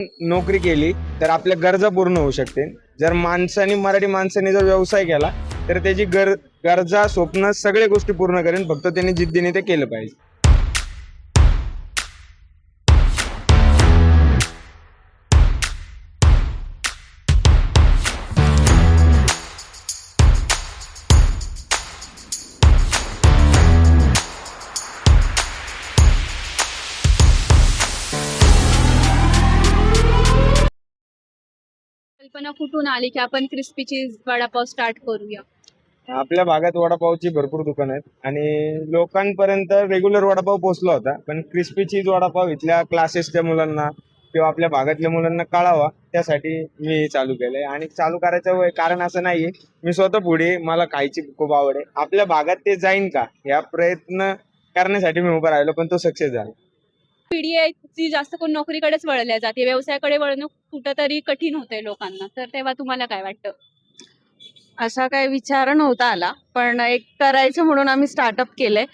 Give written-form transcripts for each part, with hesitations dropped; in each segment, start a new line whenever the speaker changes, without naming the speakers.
नोकरी केली तर आपल्या गरजा पूर्ण होऊ शकतील. जर मराठी माणसाने जर व्यवसाय केला तर त्याची गरजा, स्वप्न, सगळ्या गोष्टी पूर्ण करेन. फक्त त्यांनी जिद्दीने ते केलं पाहिजे.
कल्पना कुठून आली की आपण क्रिस्पी चीज वडापाव स्टार्ट करूया?
आपल्या भागात वडापावची भरपूर दुकानं आहेत आणि लोकांपर्यंत रेग्युलर वडापाव पोहोचला होता, पण क्रिस्पी चीज वडापाव इथल्या क्लासेसच्या मुलांना किंवा आपल्या भागातल्या मुलांना कळावा त्यासाठी मी चालू केलंय. आणि चालू करायचं कारण असं नाहीये, मी स्वतः पुढे, मला खायची खूप आवड आहे. आपल्या भागात ते जाईन का या प्रयत्न करण्यासाठी मी उभा राहिलो, पण तो सक्सेस झाला.
पिढी आहे ती जास्त करून नोकरीकडेच वळल्या जाते, व्यवसायाकडे वळणं कुठंतरी कठीण होतंय लोकांना. तर तेव्हा तुम्हाला काय वाटतं?
असा काही विचार नव्हता आला, पण एक करायचं म्हणून आम्ही स्टार्टअप केलंय.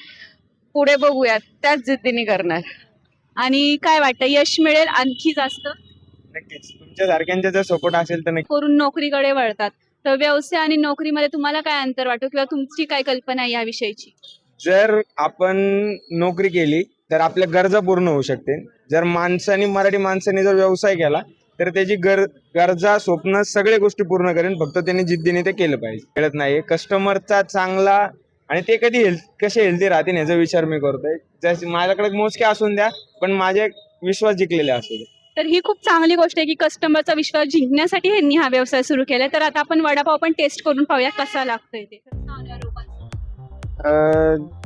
पुढे बघूयात, त्याच जिद्दीने करणार.
आणि काय वाटतं, यश मिळेल आणखी जास्त
नक्कीच तुमच्या सारख्यांचा जर सपोर्ट असेल तर नक्की.
करून नोकरीकडे वळतात? तर व्यवसाय आणि नोकरीमध्ये तुम्हाला काय अंतर वाटतं किंवा तुमची काय कल्पना आहे याविषयीची?
जर आपण नोकरी केली तर आपल्या गरजा पूर्ण होऊ शकतील. जर मराठी माणसाने जर व्यवसाय केला तर त्याची गरजा, स्वप्न, सगळ्या गोष्टी पूर्ण करेन. फक्त त्यांनी जिद्दीने ते केलं पाहिजे. कळत नाही कस्टमरचा चांगला आणि ते कसे हेल्दी राहतील याचा विचार मी करतोय. जसे माझ्याकडे मोजके असून द्या, पण माझे विश्वास जिंकलेले असू दे.
तर ही खूप चांगली गोष्ट आहे की कस्टमरचा विश्वास जिंकण्यासाठी ह्यांनी हा व्यवसाय सुरू केलाय. तर आता आपण वडापाव पण टेस्ट करून पाहूया कसा लागतोय ते.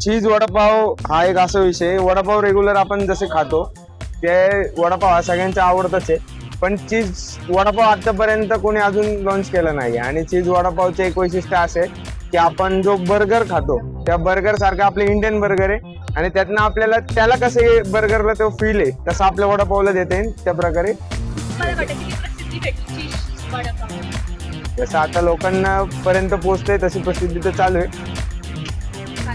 चीज वडापाव हा एक असा विषय आहे. वडापाव रेग्युलर आपण जसे खातो ते वडापाव हा सगळ्यांचा आवडतच आहे, पण चीज वडापाव आतापर्यंत कोणी अजून लॉन्च केला नाही. आणि चीज वडापावचे एक वैशिष्ट्य असे की आपण जो बर्गर खातो त्या बर्गर सारखा आपले इंडियन बर्गर आहे, आणि त्यातनं आपल्याला त्याला कसे बर्गरला तो फील आहे तसं आपल्या वडापावला देता येईल. त्या प्रकारे जसं आता लोकांना पर्यंत पोहोचतंय तशी प्रसिद्धी तर चालू आहे.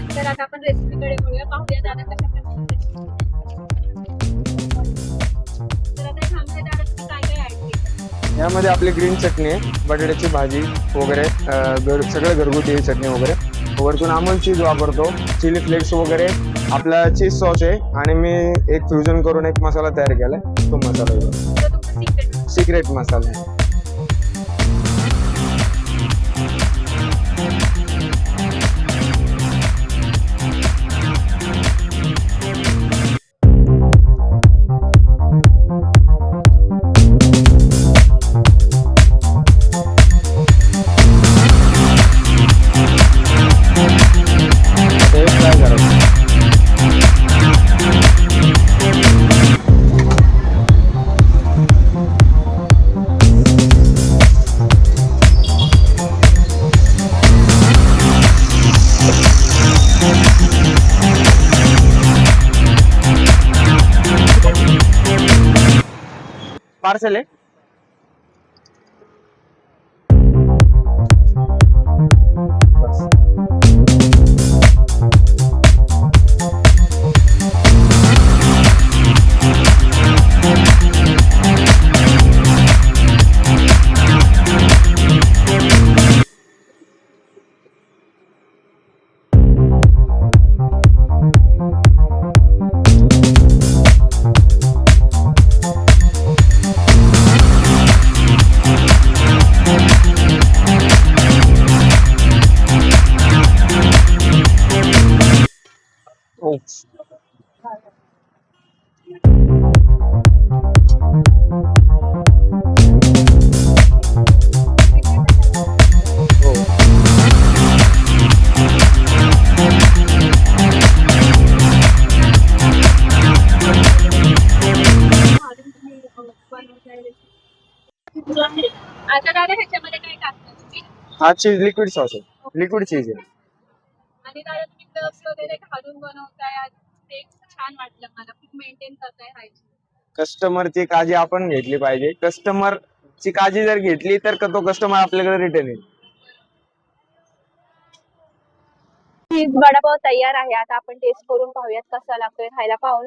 तर आता आपण रेसिपीकडे वळूया, पाहूया दादा कशा प्रकारे. तर आता सांगते दादा तुम्ही काय काय ऍड केलं?
यामध्ये आपली ग्रीन चटणी आहे, बटाट्याची भाजी वगैरे, सगळं घरगुती चटणी वगैरे. वरतून अमूल चीज वापरतो, चिली फ्लेक्स वगैरे, आपला चीज सॉस आहे, आणि मी एक फ्युजन करून एक मसाला तयार केलाय. तो मसाला
तर तुमचं
सिक्रेट मसाला आहे. आता हे फ्राय करायचं. पार्सल आहे. बस. हो. हो.
आता दादा ह्याच्यामध्ये काय टाकता तुम्ही?
हा चीज लिक्विड सॉस आहे, लिक्विड चीज आहे.
आणि दादा तुम्ही ग्लव्स वगैरे घालून बनवताय, ते छान वाटलं मला. खूप मेंटेन करताय हायजीन.
कस्टमरची काळजी आपण घेतली पाहिजे. कस्टमरची काळजी जर घेतली तर तो कस्टमर आपल्याकडे रिटर्न येईल.
चीज वडापाव तयार आहे. आता आपण टेस्ट करून पाहूयात कसा लागतोय खायला. पाहून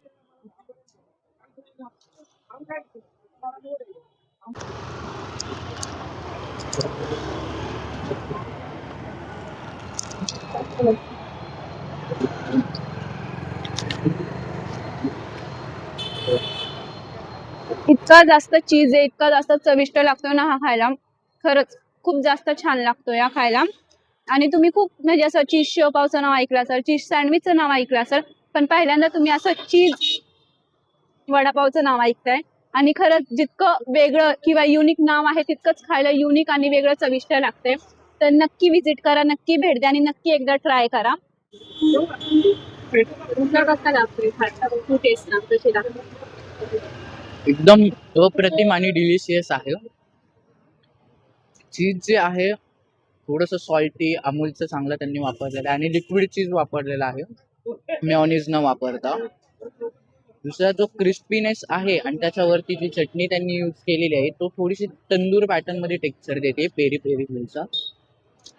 इतका जास्त चीज आहे, इतका जास्त चविष्ट लागतोय ना हा खायला. खरंच खूप जास्त छान लागतो या खायला. आणि तुम्ही खूप म्हणजे असं चीज शेवपावचं नाव ऐकलं असेल, चीज सँडविचचं नाव ऐकलं असेल, पण पहिल्यांदा तुम्ही असं चीज वडापावचं नाव ऐकताय. आणि खरंच जितकं वेगळं किंवा युनिक नाव आहे तितकंच खायला युनिक आणि वेगळं चविष्ट लागते. तर नक्की विजिट करा, नक्की भेट द्या आणि नक्की एकदा ट्राय करा. तुमचा कसा लागतोय खायला? टेस्ट कशी लागते?
एकदम अप्रतिम आणि डिलिशियस आहे. चीज जे आहे थोडंसं सॉल्टी, अमूलचं चांगलं त्यांनी वापरलेलं आहे आणि लिक्विड चीज वापरलेलं आहे, मेयोनीज न वापरता. दुसरा जो क्रिस्पीनेस आहे आणि त्याच्यावरती जी चटणी त्यांनी यूज केलेली आहे तो थोडीशी तंदूर पॅटर्न मध्ये टेक्स्चर देते पेरी पेरी मिलचा.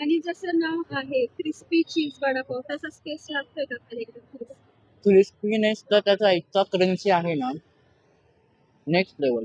आणि जसं नाव आहे क्रिस्पी चीज वडापाव, तसाच टेस्ट लागतोय का खाली एकदम?
क्रिस्पीनेस तर त्याचा इतका क्रंची आहे ना, नेक्स्ट लेवल.